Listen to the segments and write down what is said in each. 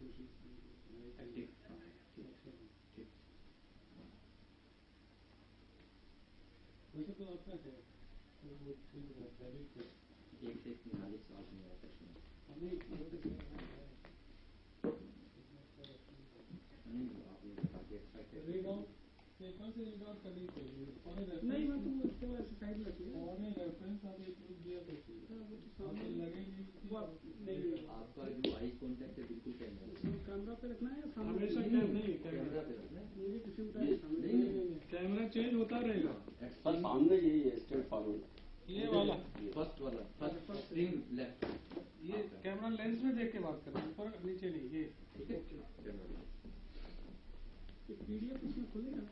Active. वैसे तो आपका है एक से 45 साल मेरा सेक्शन नहीं आप ये बता के एक्सपेक्ट रीड आउट कौन से रीड आउट करनी चाहिए नहीं मैं तो उसके बाद साइड में थी और रेफरेंस आप इंक्लूड किया तो सामने लगे नहीं आपका जो आई कांटेक्ट है बिल्कुल कैमरा पे रखना है या सामने हमेशा नहीं कैमरा पे रखना है। मुझे किसी नहीं कैमरा चेंज होता रहेगा सर सामने यही है स्ट्रेट फॉरवर्ड ये वाला फर्स्ट स्क्रीन लेफ्ट ये कैमरा लेंस में देख के बात करना ऊपर नीचे नहीं ये ठीक है। पीडीएफ इसमें खुलेगा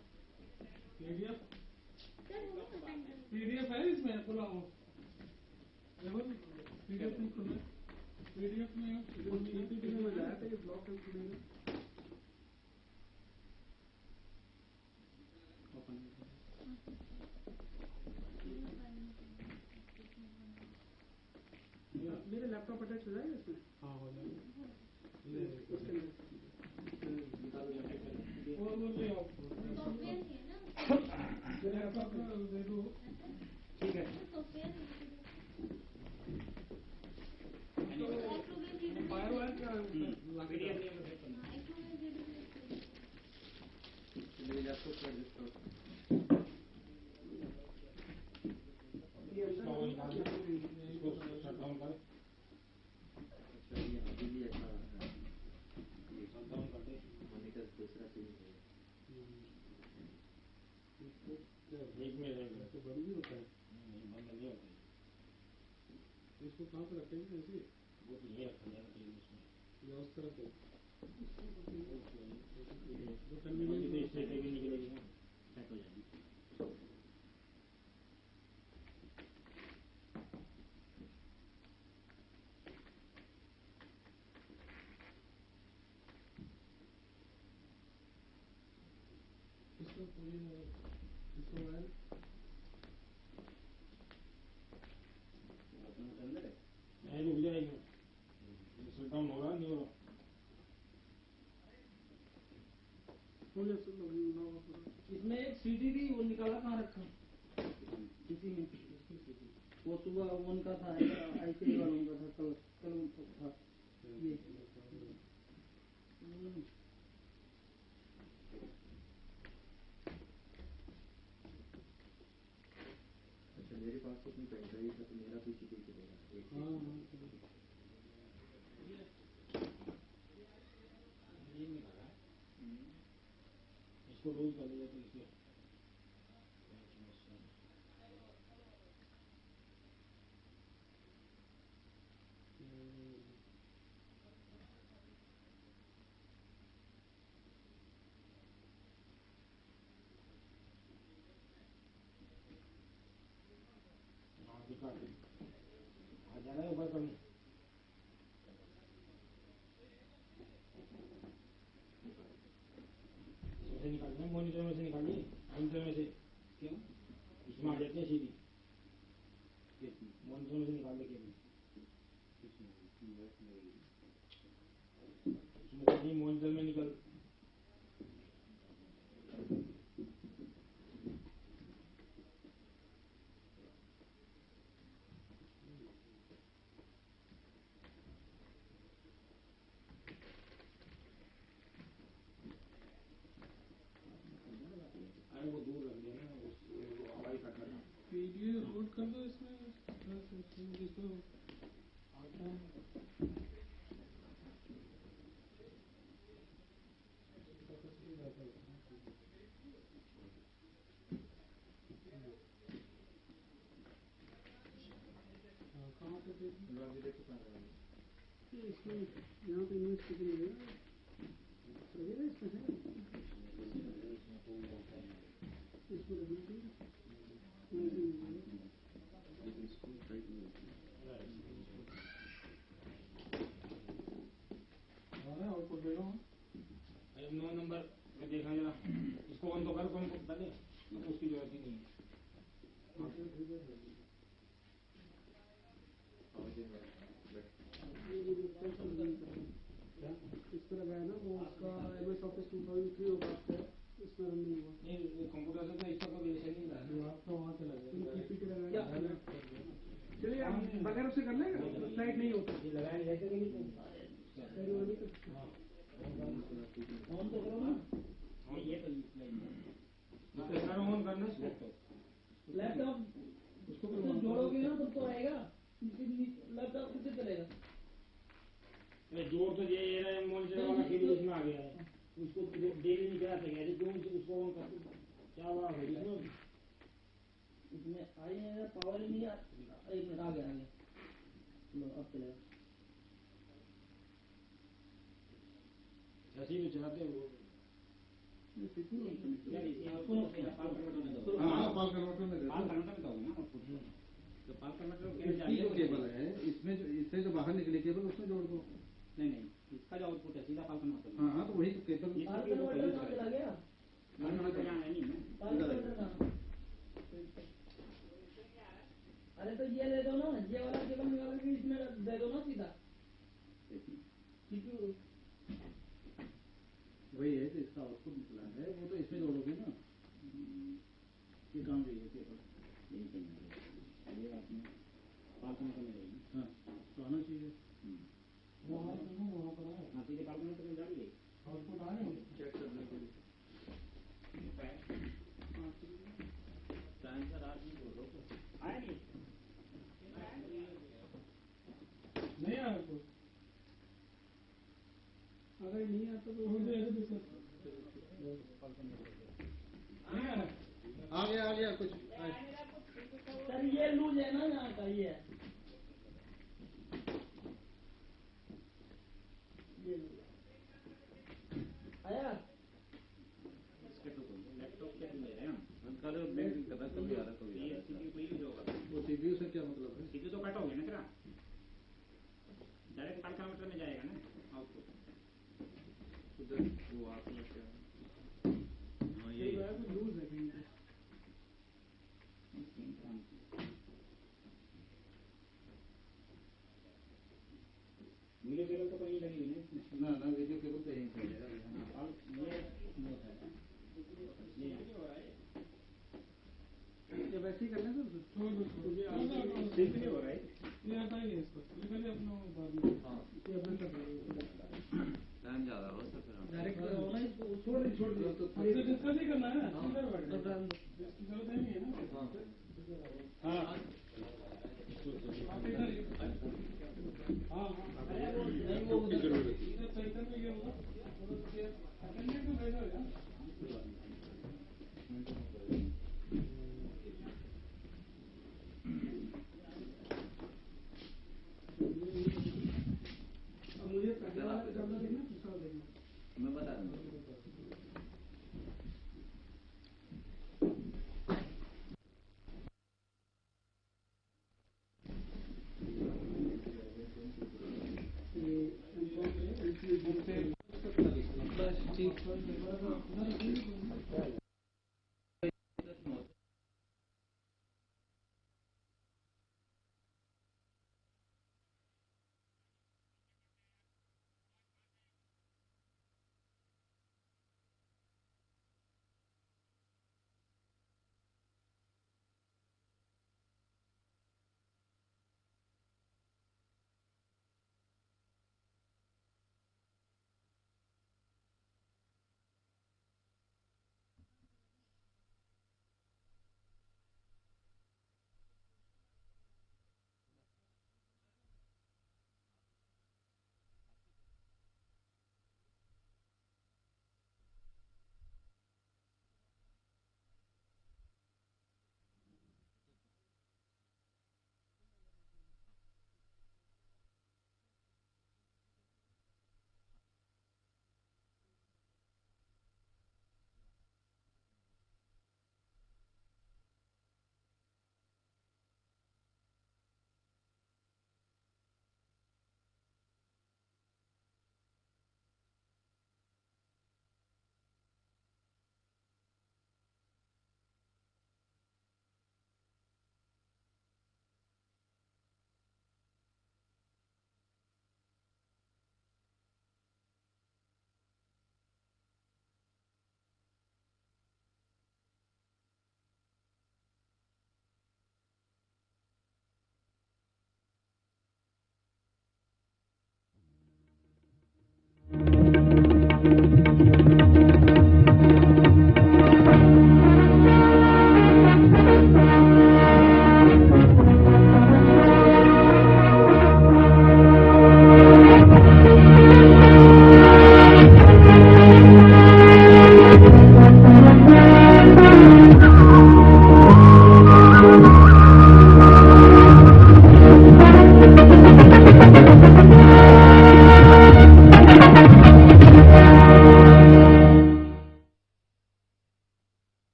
पीडीएफ है इसमें खुला हो पीडीएफ नहीं खुला पीडीएफ में पीपीटी में लगाया था ये ब्लॉक है खुलेगा मेरे लैपटॉप अटैच हो जाएगा इसमें हाँ हो जाएगा लैपटॉप दे दो ठीक है फायर वायर क्या लैपटॉप का रजिस्टर इसको कहाँ पे रखेंगे ऐसे वो तो ये रखा जाएगा इसमें या उस तरफ है वो कन्वीनियंट इससे भी निकलेगी ना सेट हो जाएगी इसको पूरी इसको नहीं रुक जाएगा शट डाउन हो रहा नहीं हो रहा इसमें एक सीडी भी वो निकाला कहाँ रखा किसी में वो सुबह उनका था आईपी वालों का था कल था ये अच्छा मेरे पास तो अपनी पेन ड्राइव है तो मेरा पीसी पे चलेगा इसको रोज कर लिया तो इसमें आ जाना है ऊपर करने से निकालना मॉनिटर में से निकालिए मॉनिटर में से क्यों इसमें आ जाते हैं सीधी मॉनिटर में से निकाल दे केबल इसमें मॉनिटर में निकल वो दूर रख देना हवाई का करना पीडीएफ लोड कर दो इसमें जिसको आता है कहाँ पे इसमें यहाँ पे इमेज कितनी है इसमें है इसको रखना चाहिए आउटपुट दे रहा हूँ 9 नंबर में देखा जरा इसको ऑन तो कर कौन को डाले उसकी जरूरत ही नहीं है इस तरह सीपीयू बात है इसमें रन नहीं हुआ। नहीं कंप्यूटर से तो इसका कोई रिलेशन नहीं रहा। आपका वहाँ चला गया पीपीटी लगाया। चलिए आप बगैर उससे कर लेंगे फ्लाइट नहीं होता ये लगाया जाए तो ऑन तो करो ना। ये तो ऑन करना लैपटॉप उसको जोड़ोगे ना तब तो आएगा। लैपटॉप कितने चलेगा? जोड़ तो ये मॉनिटर वाला केबल इसमें आ गया है, उसको डेली नहीं कराते हैं, जो उसको ऑन कर क्या हुआ है इसमें आई है पावर ही नहीं। 1 मिनट आ गया लो अब चलेगा। ऐसे ही चलाते हैं वो। पाल कन्वर्टर में केबल है इसमें इससे जो बाहर निकली केबल उसमें जोड़ दो। नहीं इसका जो आउटपुट है सीधा पाल कन्वर्टर। हाँ तो वही तो केबल पाल कन्वर्टर कहाँ चला गया? अरे तो ये ले दो ना, ये वाला केबल निकाल के इसमें दे दो ना सीधा। सीपीयू वही है तो इसका आउटपुट निकला है वो तो इसमें जोड़ोगे ना। ये काम चाहिए केबल यही चाहिए ये आपने पाल कन्वर्टर में रहेगी। हाँ तो आना चाहिए। वहाँ पर है हाँ सीधे पाल कन्वर्टर में जाएगी आउटपुट आ रहे हैं चेक करने के लिए टाइम से रात में बोलो आया नहीं नहीं आया कुछ। अगर नहीं आता तो हो जाएगा दूसरा। नहीं आ गया कुछ सर ये लूज है ना यहाँ का ये आया। लैपटॉप के ले रहे हैं हम कल बैंक कदा कभी आ रहा कभी ये सीपीयू कोई भी होगा वो सीपीयू से क्या मतलब है? सीपीयू तो कट हो गया ना तेरा डायरेक्ट पाल कन्वर्टर में जाएगा ना आउटपुट उधर वो आपने क्या हाँ ये लूज है कहीं पे। वीडियो केबल तो कहीं लगी हुई है ना वीडियो केबल तो यहीं से है ये वैसे ही कर लें सर। छोड़ दो ये आता है ठीक नहीं हो रहा है ये आता ही नहीं इसको ये पहले अपना बाद में ये अपना कर टाइम ज्यादा हो सर फिर डायरेक्ट करो ना इसको। छोड़ दो तो इसे डिस्कस ही करना है ना अंदर बैठ तो जाओ इसकी जरूरत ही नहीं है ना। हाँ आप इधर ही हाँ नहीं वो उधर इधर सेंटर में ये होगा अटेंडेंट को भेजो यार।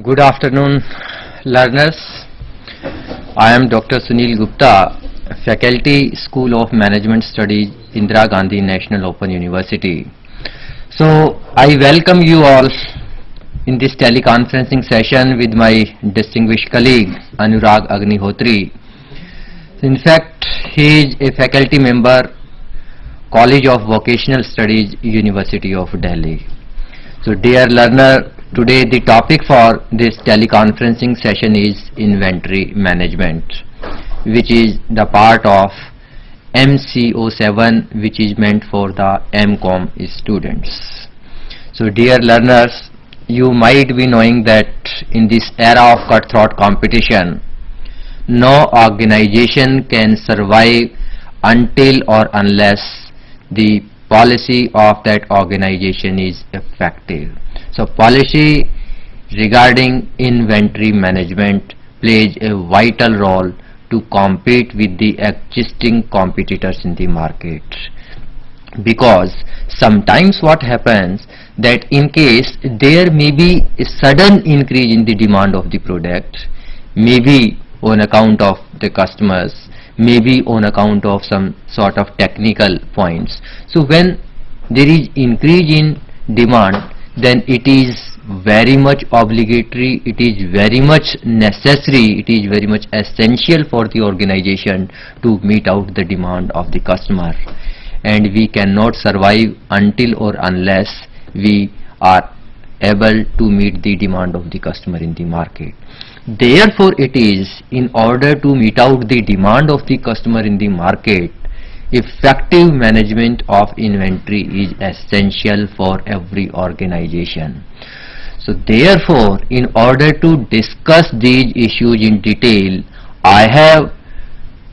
Good afternoon, learners. I am Dr. Sunil Gupta, Faculty, School of Management Studies, Indira Gandhi National Open University. So, I welcome you all in this teleconferencing session with my distinguished colleague, Anurag Agnihotri. In fact, he is a faculty member, College of Vocational Studies, University of Delhi. So, dear learner, today the topic for this teleconferencing session is inventory management, which is the part of MCO7, which is meant for the MCOM students. So dear learners, you might be knowing that in this era of cutthroat competition, no organization can survive until or unless the policy of that organization is effective. So policy regarding inventory management plays a vital role to compete with the existing competitors in the market. Because sometimes what happens that in case there may be a sudden increase in the demand of the product, maybe on account of the customers, maybe on account of some sort of technical points. So when there is increase in demand, then it is very much obligatory, it is very much necessary, it is very much essential for the organization to meet out the demand of the customer. And we cannot survive until or unless we are able to meet the demand of the customer in the market. Therefore, it is in order to meet out the demand of the customer in the market, effective management of inventory is essential for every organization. So therefore, in order to discuss these issues in detail, I have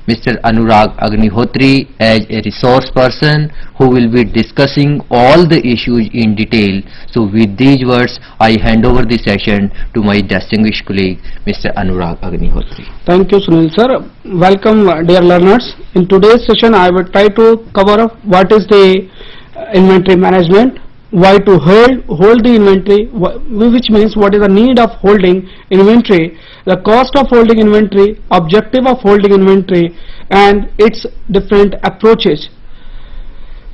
Mr. Anurag Agnihotri as a resource person who will be discussing all the issues in detail. So with these words, I hand over the session to my distinguished colleague, Mr. Anurag Agnihotri. Thank you, Sunil sir. Welcome, dear learners. In today's session, I will try to cover up what is the inventory management, why to hold the inventory, which means what is the need of holding inventory, the cost of holding inventory, objective of holding inventory, and its different approaches.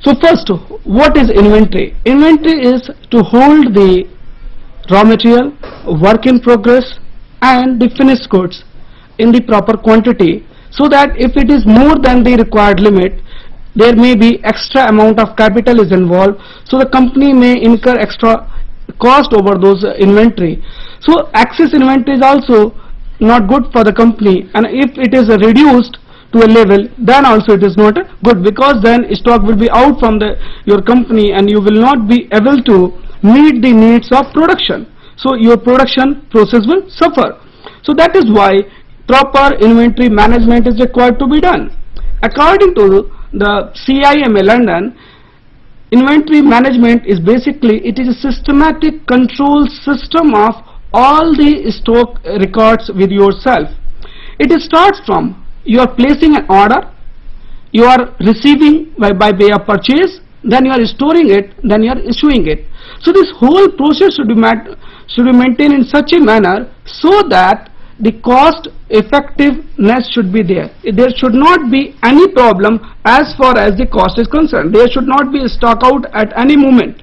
So first, what is inventory? Inventory is to hold the raw material, work in progress, and the finished goods in the proper quantity, so that if it is more than the required limit, there may be extra amount of capital is involved, so the company may incur extra cost over those inventory. So excess inventory is also not good for the company, and if it is reduced to a level, then also it is not good, because then stock will be out from your company and you will not be able to meet the needs of production. So your production process will suffer. So that is why proper inventory management is required to be done. According to the CIMA London, inventory management is basically, it is a systematic control system of all the stock records with yourself. It starts from you are placing an order, you are receiving by way of purchase, then you are storing it, then you are issuing it. So this whole process should be maintained in such a manner so that the cost effectiveness should be there. There should not be any problem as far as the cost is concerned. There should not be a stock out at any moment.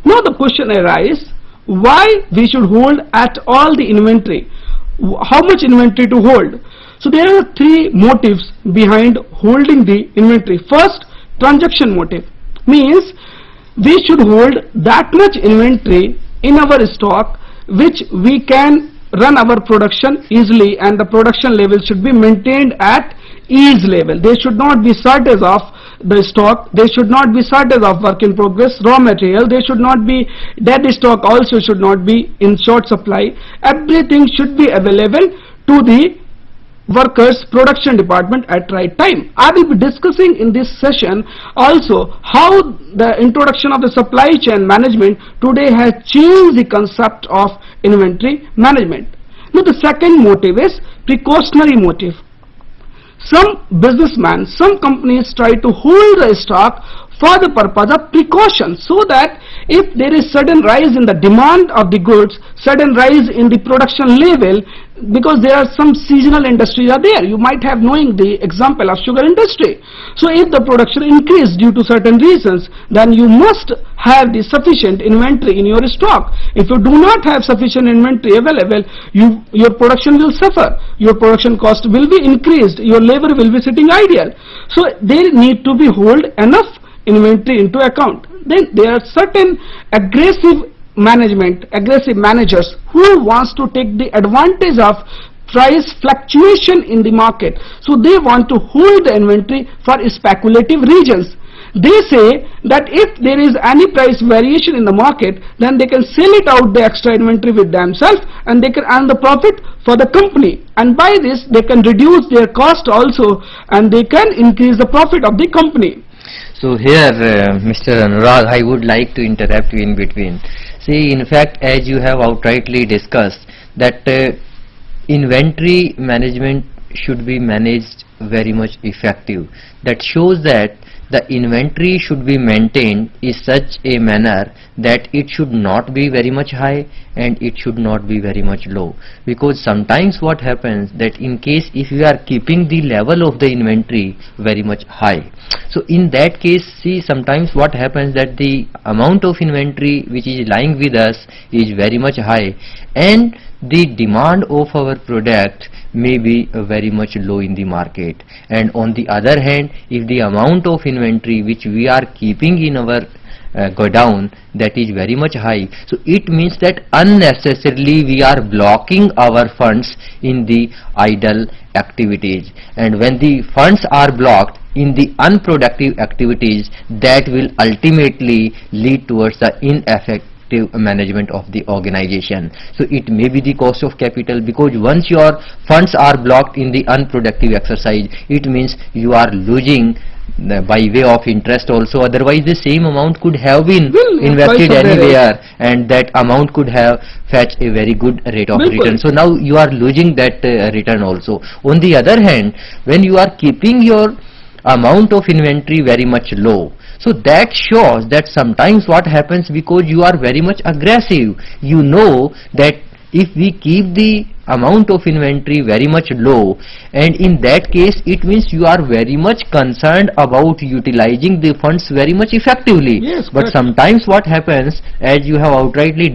Now the question arises, why we should hold at all the inventory? How much inventory to hold? So there are three motives behind holding the inventory. First, transaction motive, means we should hold that much inventory in our stock which we can run our production easily, and the production level should be maintained at ease level. There should not be shortage of the stock, there should not be shortage of work in progress, raw material, there should not be dead stock, also should not be in short supply. Everything should be available to the workers production department at right time. I will be discussing in this session also how the introduction of the supply chain management today has changed the concept of inventory management. Now the second motive is precautionary motive. Some businessmen, some companies try to hold the stock for the purpose of precaution, so that if there is sudden rise in the demand of the goods, sudden rise in the production level, because there are some seasonal industries are there. You might have knowing the example of sugar industry. So if the production increase due to certain reasons, then you must have the sufficient inventory in your stock. If you do not have sufficient inventory available, your production will suffer, your production cost will be increased, your labor will be sitting idle. So there need to be hold enough inventory into account. Then there are certain aggressive managers who wants to take the advantage of price fluctuation in the market. So they want to hold the inventory for speculative reasons. They say that if there is any price variation in the market, then they can sell it out the extra inventory with themselves, and they can earn the profit for the company, and by this they can reduce their cost also, and they can increase the profit of the company. So here, Mr. Anurag, I would like to interrupt you in between. See, in fact, as you have outrightly discussed, that inventory management should be managed very much effective. That shows that the inventory should be maintained in such a manner that it should not be very much high and it should not be very much low, because sometimes what happens that in case if you are keeping the level of the inventory very much high, so in that case, see, sometimes what happens that the amount of inventory which is lying with us is very much high, and the demand of our product may be very much low in the market. And on the other hand, if the amount of inventory which we are keeping in our godown, that is very much high, so it means that unnecessarily we are blocking our funds in the idle activities, and when the funds are blocked in the unproductive activities, that will ultimately lead towards the ineffective management of the organization. So it may be the cost of capital, because once your funds are blocked in the unproductive exercise, it means you are losing by way of interest also. Otherwise the same amount could have been invested anywhere, and that amount could have fetched a very good rate of return. So now you are losing that return also. On the other hand, when you are keeping your amount of inventory very much low, so that shows that sometimes what happens, because you are very much aggressive, you know that if we keep the amount of inventory very much low, and in that case it means you are very much concerned about utilizing the funds very much effectively. Yes, but sometimes what happens, as you have outrightly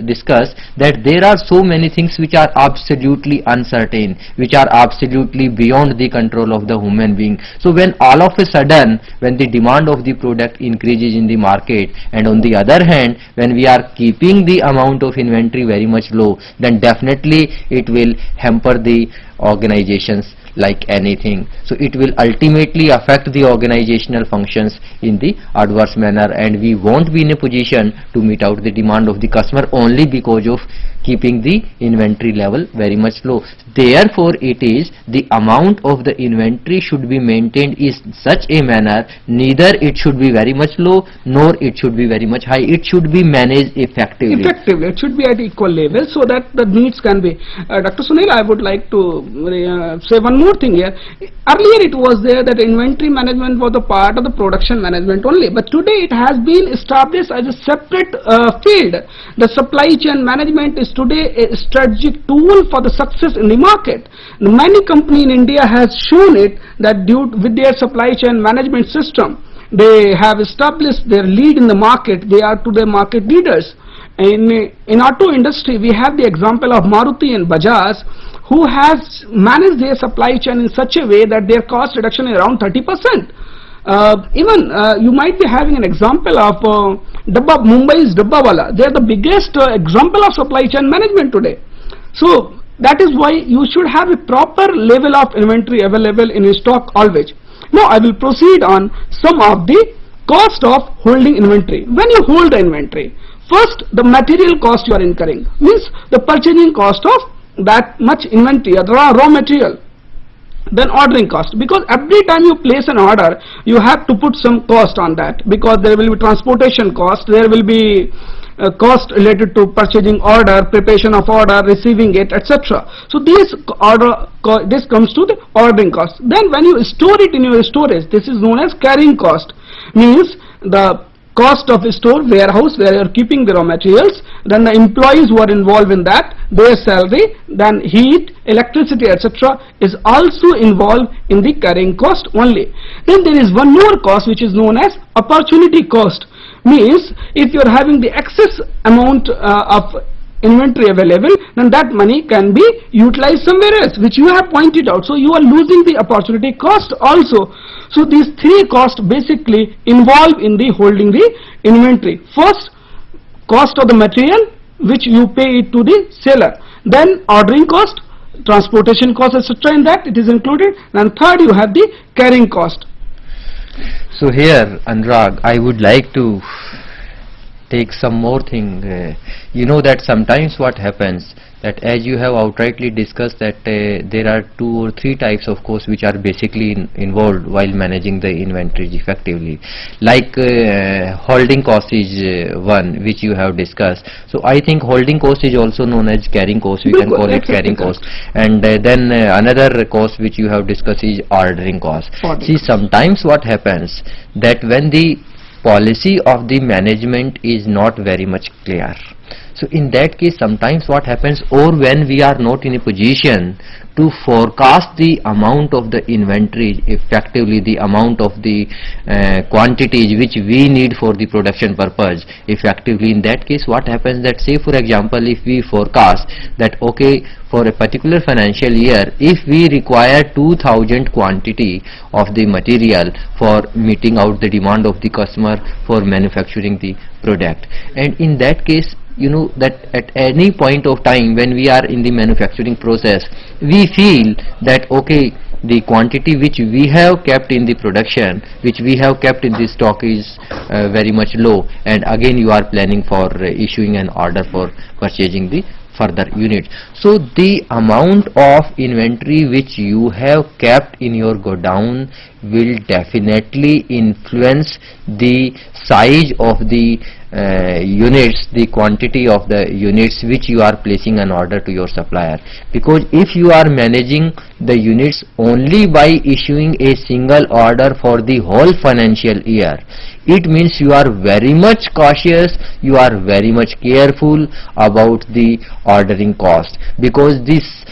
discussed, that there are so many things which are absolutely uncertain, which are absolutely beyond the control of the human being. So when all of a sudden, when the demand of the product increases in the market, and on the other hand when we are keeping the amount of inventory very much low, then definitely it will hamper the organizations like anything. So it will ultimately affect the organizational functions in the adverse manner, and we won't be in a position to meet out the demand of the customer only because of keeping the inventory level very much low. Therefore it is the amount of the inventory should be maintained in such a manner, neither it should be very much low nor it should be very much high. It should be managed effectively. It should be at equal level, so that the needs can be. Dr. Sunil, I would like to say one more thing here. Earlier it was there that inventory management was a part of the production management only, but today it has been established as a separate field. The supply chain management is today a strategic tool for the success in the market. Many companies in India has shown it that with their supply chain management system, they have established their lead in the market. They are today market leaders. In auto industry, we have the example of Maruti and Bajaj, who has managed their supply chain in such a way that their cost reduction is around 30%. You might be having an example of Mumbai's Dabbawala. They are the biggest example of supply chain management today. So that is why you should have a proper level of inventory available in your stock always. Now I will proceed on some of the cost of holding inventory. When you hold the inventory, first the material cost you are incurring, means the purchasing cost of that much inventory, raw material. Then ordering cost, because every time you place an order you have to put some cost on that, because there will be transportation cost, there will be cost related to purchasing order, preparation of order, receiving it, etc. So this comes to the ordering cost. Then when you store it in your storage, this is known as carrying cost, means the cost of a store, warehouse where you are keeping the raw materials, then the employees who are involved in that, their salary, then heat, electricity, etc. is also involved in the carrying cost only. Then there is one more cost which is known as opportunity cost. Means if you are having the excess amount of inventory available, then that money can be utilized somewhere else, which you have pointed out. So you are losing the opportunity cost also. So these three costs basically involve in the holding the inventory. First, cost of the material which you pay it to the seller. Then ordering cost, transportation cost, etc. in that it is included. And third, you have the carrying cost. So here, Anurag, I would like to take some more thing. You know that sometimes what happens, that as you have outrightly discussed, that there are 2 or 3 types of costs which are basically involved while managing the inventories effectively. Like holding cost is one which you have discussed. So I think holding cost is also known as carrying cost. We can call it carrying cost. And then another cost which you have discussed is ordering cost. See, sometimes what happens, that when the policy of the management is not very much clear, so in that case sometimes what happens, or when we are not in a position to forecast the amount of the inventory effectively, the amount of the quantities which we need for the production purpose effectively, in that case what happens, that say for example if we forecast that okay, for a particular financial year if we require 2000 quantity of the material for meeting out the demand of the customer for manufacturing the product, and in that case you know that at any point of time when we are in the manufacturing process, we feel that okay, the quantity which we have kept in the production, which we have kept in the stock is very much low, and again you are planning for issuing an order for purchasing the further units. So the amount of inventory which you have kept in your godown will definitely influence the size of the units, the quantity of the units which you are placing an order to your supplier. Because if you are managing the units only by issuing a single order for the whole financial year, it means you are very much cautious, you are very much careful about the ordering cost, because this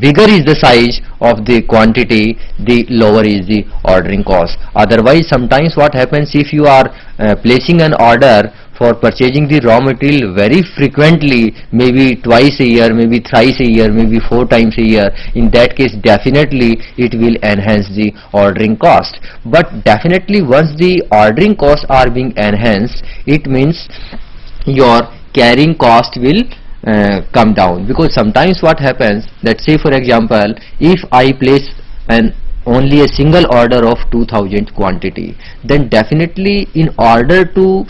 bigger is the size of the quantity, the lower is the ordering cost. Otherwise sometimes what happens, if you are placing an order for purchasing the raw material very frequently, maybe twice a year, maybe thrice a year, maybe 4 times a year, in that case definitely it will enhance the ordering cost. But definitely once the ordering costs are being enhanced, it means your carrying cost will come down. Because sometimes what happens, that say for example if I place only a single order of 2000 quantity, then definitely in order to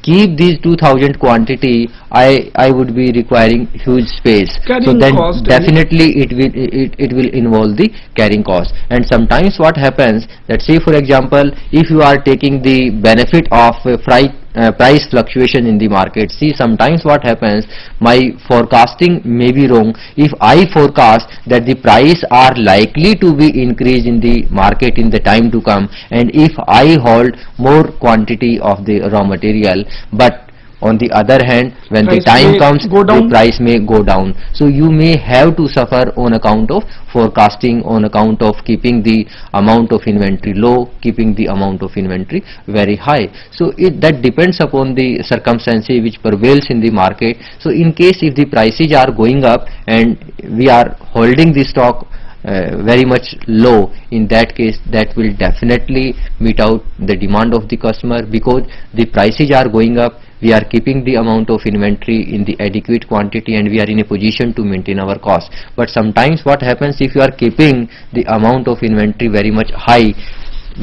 keep these 2000 quantity, I would be requiring huge space. Carrying so then cost, definitely it will involve the carrying cost. And sometimes what happens, that say for example if you are taking the benefit of price fluctuation in the market. See, sometimes what happens, my forecasting may be wrong. If I forecast that the price are likely to be increased in the market in the time to come, and if I hold more quantity of the raw material, but on the other hand when the time comes the price may go down, so you may have to suffer on account of forecasting, on account of keeping the amount of inventory low, keeping the amount of inventory very high. So that depends upon the circumstances which prevails in the market. So in case if the prices are going up and we are holding the stock very much low, in that case that will definitely meet out the demand of the customer, because the prices are going up, we are keeping the amount of inventory in the adequate quantity, and we are in a position to maintain our cost. But sometimes what happens, if you are keeping the amount of inventory very much high,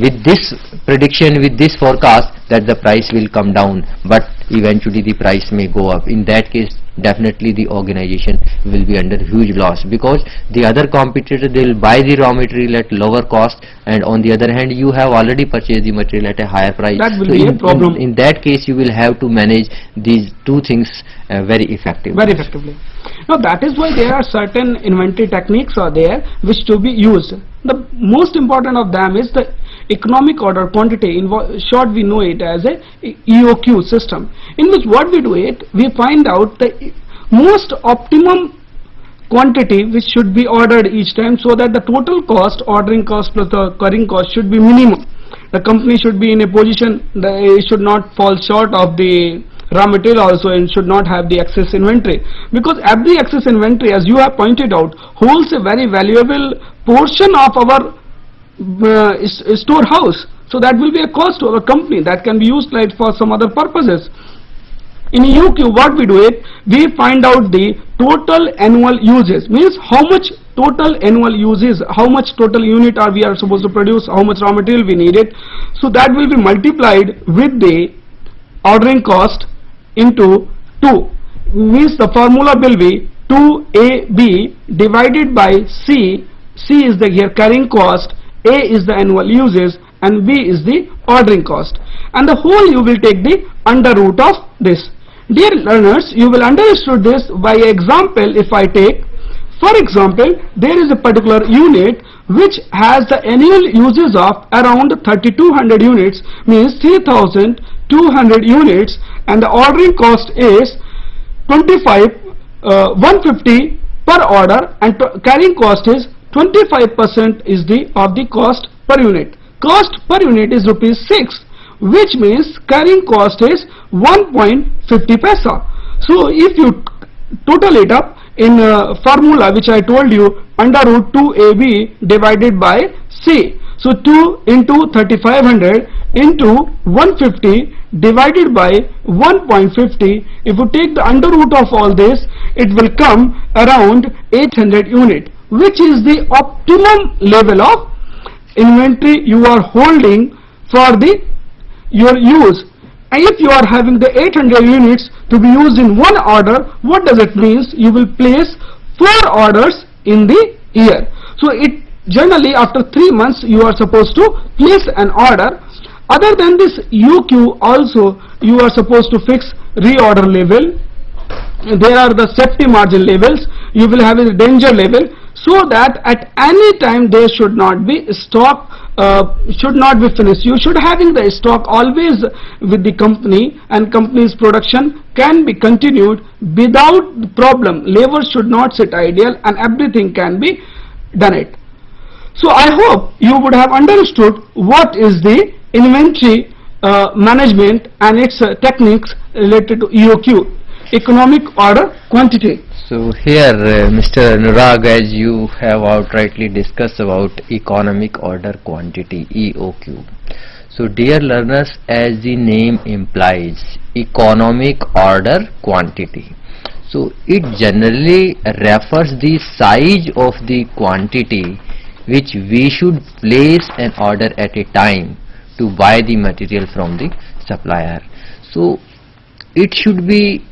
with this prediction, with this forecast that the price will come down, but eventually the price may go up, in that case definitely the organization will be under huge loss, because the other competitor, they will buy the raw material at lower cost, and on the other hand you have already purchased the material at a higher price. That will be a problem. In that case you will have to manage these two things very effectively. Now that is why there are certain inventory techniques are there which to be used. The most important of them is the economic order quantity. In short, we know it as a EOQ system, in which what we do it, we find out the most optimum quantity which should be ordered each time, so that the total cost, ordering cost plus the carrying cost, should be minimum. The company should be in a position that it should not fall short of the raw material also, and should not have the excess inventory, because every excess inventory, as you have pointed out, holds a very valuable portion of our storehouse. So that will be a cost to our company that can be used like for some other purposes. In EOQ, what we do it, we find out the total annual uses, means how much total annual uses, how much total unit we are supposed to produce, how much raw material we needed. So that will be multiplied with the ordering cost into 2, means the formula will be 2AB divided by C. C is the here carrying cost, A is the annual uses, and B is the ordering cost, and the whole you will take the under root of this. Dear learners, you will understood this by example. If I take, for example, there is a particular unit which has the annual uses of around 3200 units, means 3200 units, and the ordering cost is 150 per order, and carrying cost is 25% is of the cost per unit. Cost per unit is ₹6, which means carrying cost is 1.50 paisa. So if you total it up in formula which I told you, under root 2AB divided by C. So 2 into 3500 into 150 divided by 1.50. If you take the under root of all this, it will come around 800 unit, which is the optimum level of inventory you are holding for your use. And if you are having the 800 units to be used in one order, what does it mean? You will place 4 orders in the year. So it generally after 3 months you are supposed to place an order. Other than this UQ, also you are supposed to fix reorder level. There are the safety margin levels. You will have a danger level, so that at any time there should not be stock, should not be finished. You should having the stock always with the company, and company's production can be continued without problem. Labor should not sit idle, and everything can be done it. So I hope you would have understood what is the inventory management and its techniques related to EOQ, economic order quantity. So here Mr. Nurag, as you have outrightly discussed about economic order quantity, EOQ. So dear learners, as the name implies, economic order quantity. So it generally refers the size of the quantity which we should place an order at a time to buy the material from the supplier. So it should be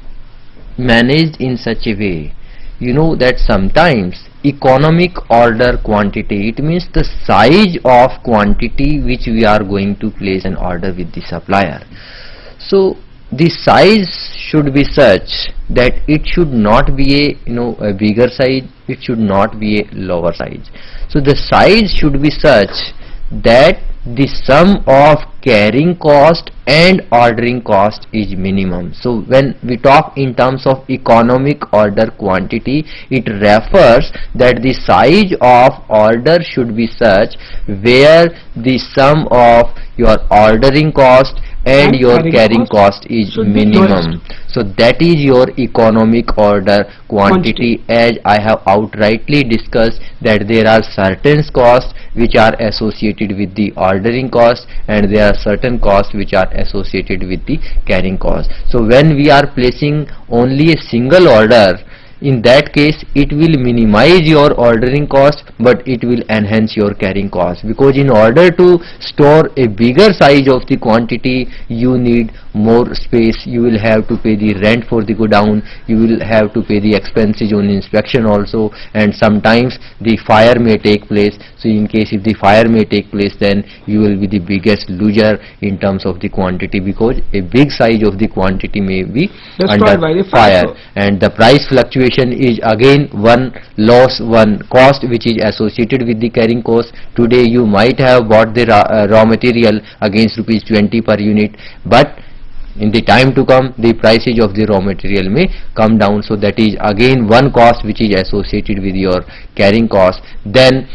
managed in such a way, you know, that sometimes economic order quantity, it means the size of quantity which we are going to place an order with the supplier. So the size should be such that it should not be a bigger size, it should not be a lower size. So the size should be such that the sum of carrying cost and ordering cost is minimum. So when we talk in terms of economic order quantity, it refers that the size of order should be such where the sum of your ordering cost and your carrying cost is minimum. So that is your economic order quantity, as I have outrightly discussed that there are certain costs which are associated with the ordering cost, and there are certain costs which are associated with the carrying cost. So when we are placing only a single order, in that case it will minimize your ordering cost, but it will enhance your carrying cost, because in order to store a bigger size of the quantity you need more space, you will have to pay the rent for the godown, you will have to pay the expenses on inspection also, and sometimes the fire may take place. So in case if the fire may take place, then you will be the biggest loser in terms of the quantity, because a big size of the quantity may be Destroyed by under the fire. and the price fluctuation is again one loss, one cost which is associated with the carrying cost. Today you might have bought the raw material against rupees 20 per unit, but in the time to come the prices of the raw material may come down. So that is again one cost which is associated with your carrying cost. Then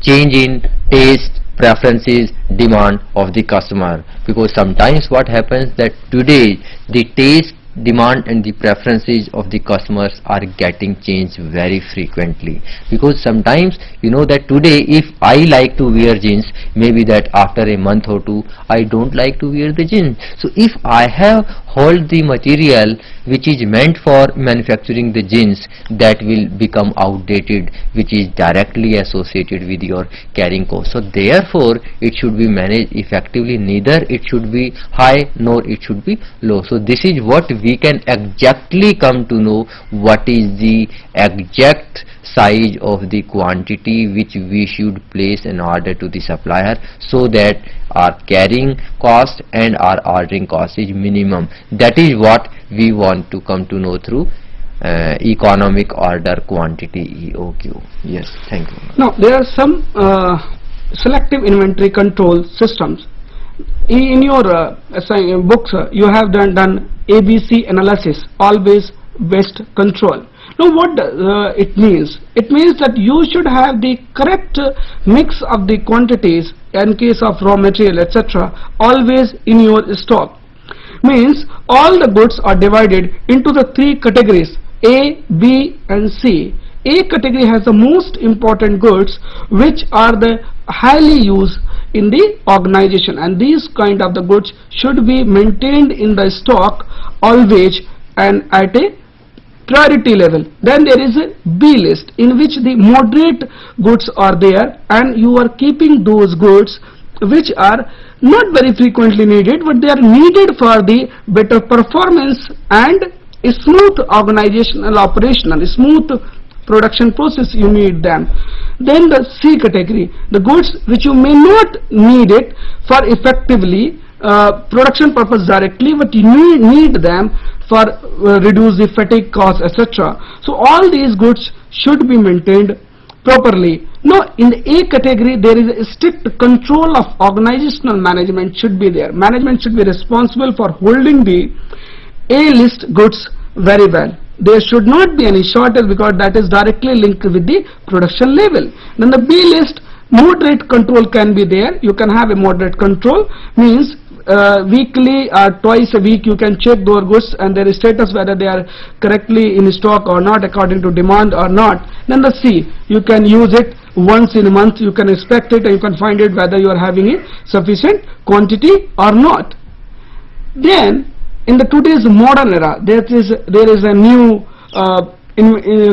change in taste, preferences, demand of the customer, because sometimes what happens that today the taste, demand and the preferences of the customers are getting changed very frequently, because sometimes you know that today if I like to wear jeans, maybe that after a month or two I don't like to wear the jeans. So if I have hold the material which is meant for manufacturing the jeans, that will become outdated, which is directly associated with your carrying cost. So therefore it should be managed effectively, neither it should be high nor it should be low. So this is what we can exactly come to know, what is the exact size of the quantity which we should place in order to the supplier, so that our carrying cost and our ordering cost is minimum. That is what we want to come to know through economic order quantity, EOQ. Yes, thank you. Now there are some selective inventory control systems. In your books you have done ABC analysis, always best control. Now what it means? It means that you should have the correct mix of the quantities in case of raw material, etc., always in your stock. Means all the goods are divided into the three categories, A, B and C. A category has the most important goods which are the highly used in the organization, and these kind of the goods should be maintained in the stock always and at a priority level. Then there is a B list in which the moderate goods are there, and you are keeping those goods which are not very frequently needed, but they are needed for the better performance and a smooth organizational operational, smooth production process, you need them. Then the C category, the goods which you may not need it for effectively production purpose directly, but you need them for reduce the fatigue cost, etc. So all these goods should be maintained properly. Now in the A category there is a strict control of organizational management should be there. Management should be responsible for holding the A list goods very well. There should not be any shortage, because that is directly linked with the production level. Then the B list, moderate control can be there. You can have a moderate control, means weekly or twice a week you can check those goods and their status, whether they are correctly in stock or not according to demand or not. Then the C, you can use it once in a month, you can inspect it and you can find it whether you are having a sufficient quantity or not. Then in the today's modern era, there is a new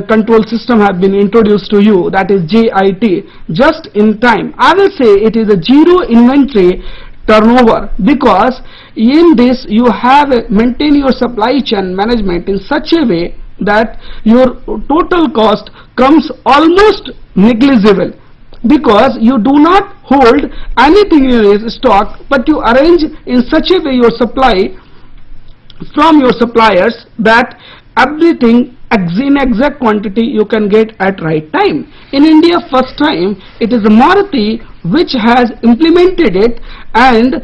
control system have been introduced to you, that is JIT, just in time. I will say it is a zero inventory turnover, because in this you have maintain your supply chain management in such a way that your total cost comes almost negligible, because you do not hold anything in your stock, but you arrange in such a way your supply from your suppliers that everything in exact quantity you can get at right time. In India, first time it is Maruti which has implemented it, and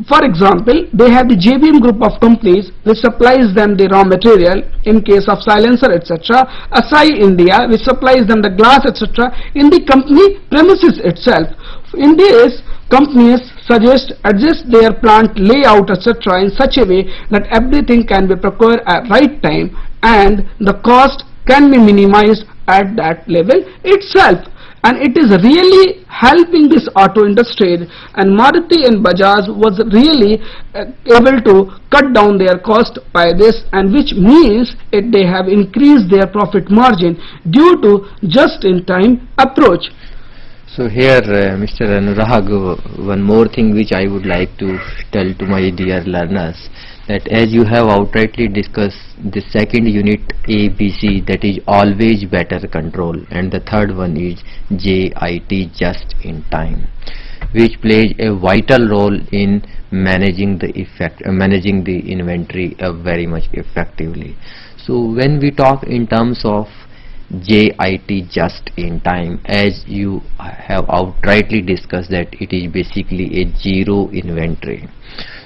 for example they have the JBM group of companies which supplies them the raw material in case of silencer, etc. Asai India which supplies them the glass, etc. in the company premises itself. In this, companies adjust their plant layout, etc. in such a way that everything can be procured at right time and the cost can be minimized at that level itself. And it is really helping this auto industry, and Maruti and Bajaj was really able to cut down their cost by this, and which means they have increased their profit margin due to just-in-time approach. So here, Mr. Anurag, one more thing which I would like to tell to my dear learners, that as you have outrightly discussed the second unit ABC, that is always better control, and the third one is JIT, just in time, which plays a vital role in managing the inventory very much effectively. So when we talk in terms of JIT, just in time, as you have outrightly discussed, that it is basically a zero inventory.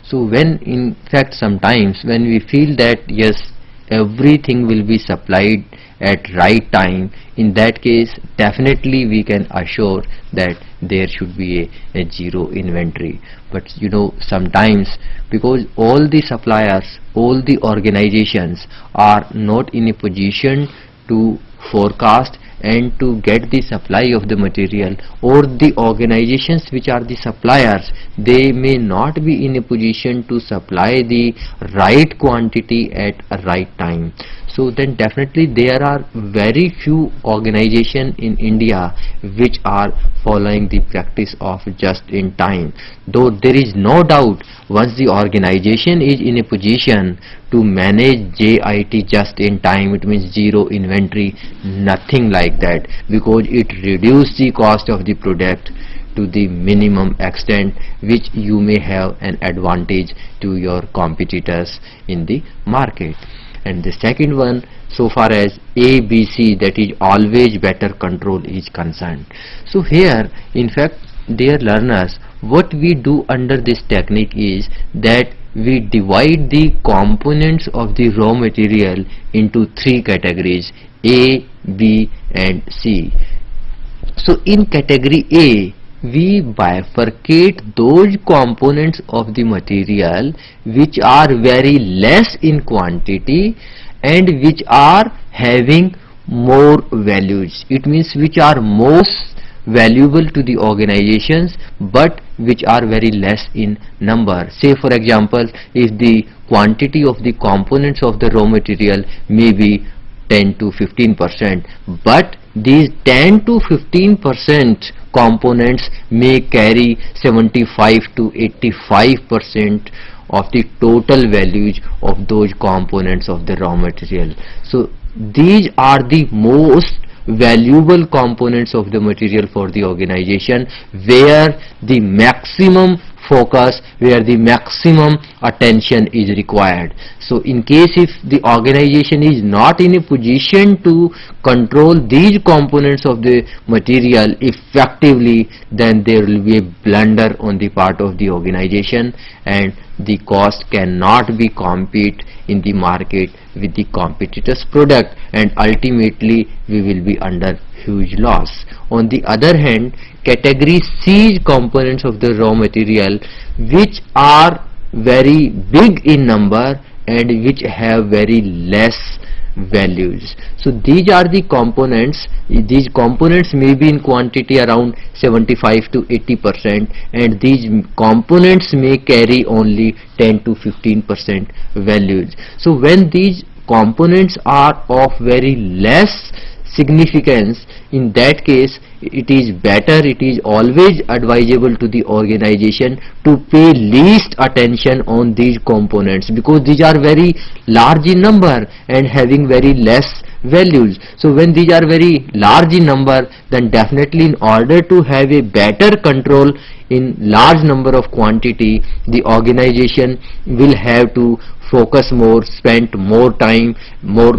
So when in fact sometimes when we feel that yes, everything will be supplied at right time, in that case definitely we can assure that there should be a zero inventory. But you know, sometimes because all the suppliers, all the organizations are not in a position to forecast and to get the supply of the material, or the organizations which are the suppliers, they may not be in a position to supply the right quantity at a right time. So then definitely there are very few organizations in India which are following the practice of just in time. Though there is no doubt, once the organization is in a position to manage JIT, just in time, it means zero inventory, nothing like that, because it reduces the cost of the product to the minimum extent, which you may have an advantage to your competitors in the market. And the second one, so far as ABC, that is always better control, is concerned. So here in fact, dear learners, what we do under this technique is that we divide the components of the raw material into three categories: A, B and C. So in category A, we bifurcate those components of the material which are very less in quantity and which are having more values. It means which are most valuable to the organizations but which are very less in number. Say for example, if the quantity of the components of the raw material may be 10 to 15%, but these 10 to 15% components may carry 75 to 85% of the total values of those components of the raw material. So these are the most valuable components of the material for the organization, where the maximum focus, where the maximum attention is required. So in case if the organization is not in a position to control these components of the material effectively, then there will be a blunder on the part of the organization and the cost cannot be compete in the market with the competitor's product, and ultimately we will be under huge loss. On the other hand, category C components of the raw material which are very big in number and which have very less values. So these are the components. These components may be in quantity around 75 to 80%, and these components may carry only 10 to 15% values. So when these components are of very less significance, in that case it is better, it is always advisable to the organization to pay least attention on these components, because these are very large in number and having very less values. So when these are very large in number, then definitely in order to have a better control in large number of quantity, the organization will have to focus more, spend more time, more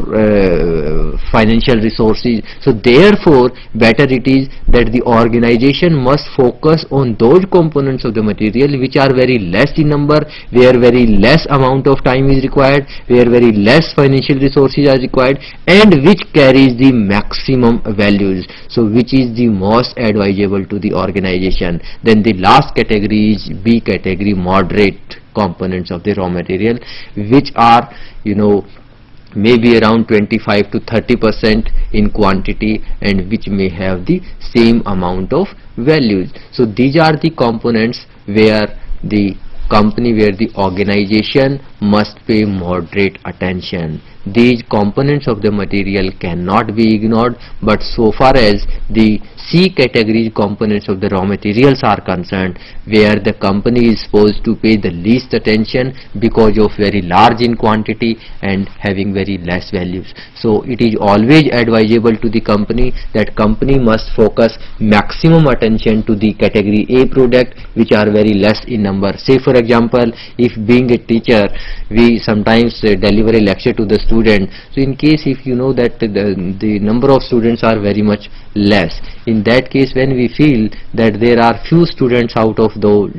financial resources. So therefore better it is that the organization must focus on those components of the material which are very less in number, where very less amount of time is required, where very less financial resources are required, and which carries the maximum values. So which is the most advisable to the organization. Then the last category is B category, moderate components of the raw material, which are, you know, maybe around 25 to 30% in quantity and which may have the same amount of values. So these are the components where the company, where the organization must pay moderate attention. These components of the material cannot be ignored, but so far as the C category components of the raw materials are concerned, where the company is supposed to pay the least attention because of very large in quantity and having very less values. So it is always advisable to the company that company must focus maximum attention to the category A product, which are very less in number. Say for example, if being a teacher, we sometimes deliver a lecture to the student. So in case if you know that the number of students are very much less, in that case when we feel that there are few students out of those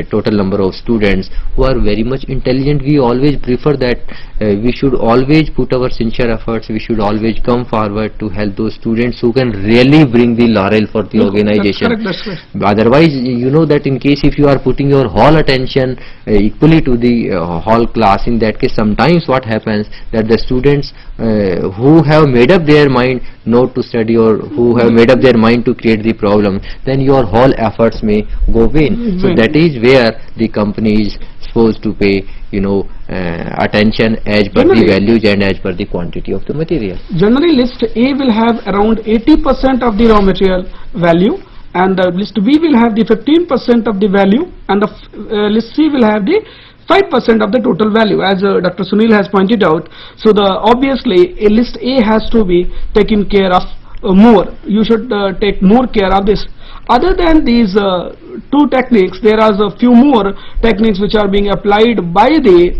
total number of students who are very much intelligent, we always prefer that we should always put our sincere efforts, we should always come forward to help those students who can really bring the laurel for the organization. That's correct. Otherwise, you know that in case if you are putting your whole attention equally to the whole class, in that case sometimes what happens that the students who have made up their mind not to study or who have made up their mind to create the problem, then your whole efforts may go vain. So that is where the company is supposed to pay, you know, attention as per the values and as per the quantity of the material. Generally, list A will have around 80% of the raw material value, and the list B will have the 15% of the value, and the list C will have the 5% of the total value, as Dr. Sunil has pointed out. So obviously a list A has to be taken care of more. You should take more care of this. Other than these two techniques, there are a few more techniques which are being applied by the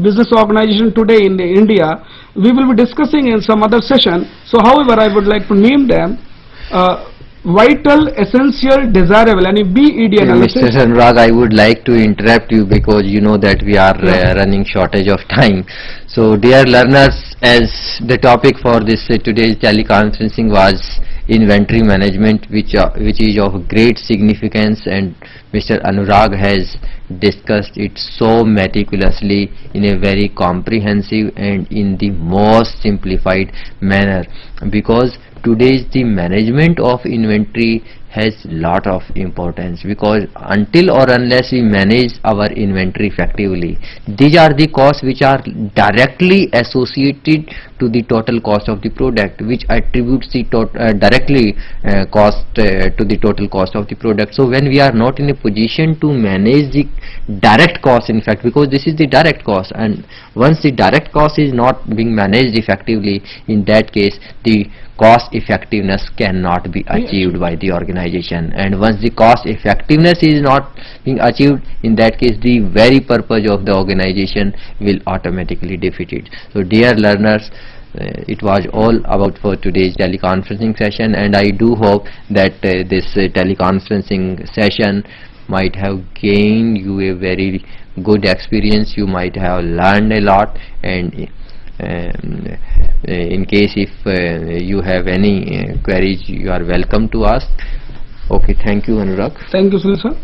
business organization today in India. We will be discussing in some other session. So however, I would like to name them. Vital, essential, desirable, and BED analysis. Mr. Anurag, I would like to interrupt you because you know that we are running shortage of time. So dear learners, as the topic for this today's teleconferencing was inventory management, which is of great significance, and Mr. Anurag has discussed it so meticulously in a very comprehensive and in the most simplified manner, because today's the management of inventory has lot of importance, because until or unless we manage our inventory effectively, these are the costs which are directly associated to the total cost of the product, which attributes the directly cost to the total cost of the product. So when we are not in a position to manage the direct cost, in fact, because this is the direct cost, and once the direct cost is not being managed effectively, in that case the cost effectiveness cannot be achieved by the organization, and once the cost effectiveness is not being achieved, in that case the very purpose of the organization will automatically defeat it. So dear learners, it was all about for today's teleconferencing session, and I do hope that this teleconferencing session might have gained you a very good experience. You might have learned a lot, and in case if you have any queries, you are welcome to ask. Okay, thank you, Anurag. Thank you, Sunil sir.